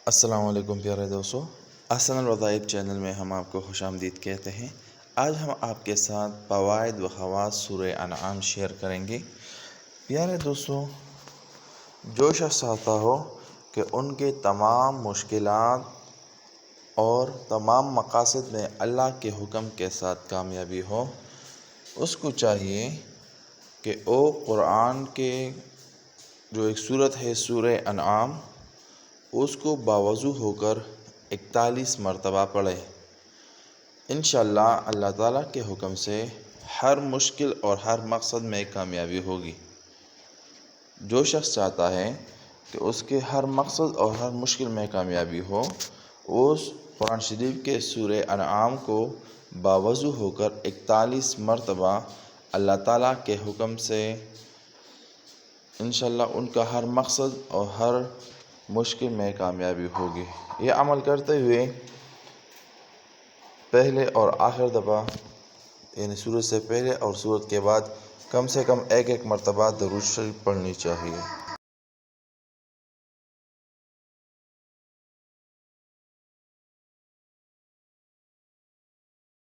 السلام علیکم پیارے دوستو، احسن الوظائف چینل میں ہم آپ کو خوش آمدید کہتے ہیں۔ آج ہم آپ کے ساتھ فوائد و خواص سورہ انعام شیئر کریں گے۔ پیارے دوستو، جو شخص چاہتا ہو کہ ان کے تمام مشکلات اور تمام مقاصد میں اللہ کے حکم کے ساتھ کامیابی ہو، اس کو چاہیے کہ وہ قرآن کے جو ایک سورت ہے سورہ انعام، اس کو باوضو ہو کر 41 مرتبہ پڑھے۔ انشاءاللہ اللہ تعالیٰ کے حکم سے ہر مشکل اور ہر مقصد میں کامیابی ہوگی۔ جو شخص چاہتا ہے کہ اس کے ہر مقصد اور ہر مشکل میں کامیابی ہو، اس قرآن شریف کے سورہ انعام کو باوضو ہو کر 41 مرتبہ اللہ تعالیٰ کے حکم سے انشاءاللہ ان کا ہر مقصد اور ہر مشکل میں کامیابی ہوگی۔ یہ عمل کرتے ہوئے پہلے اور آخر دفعہ یعنی سورت سے پہلے اور سورت کے بعد کم سے کم ایک مرتبہ درود شریف پڑھنی چاہیے۔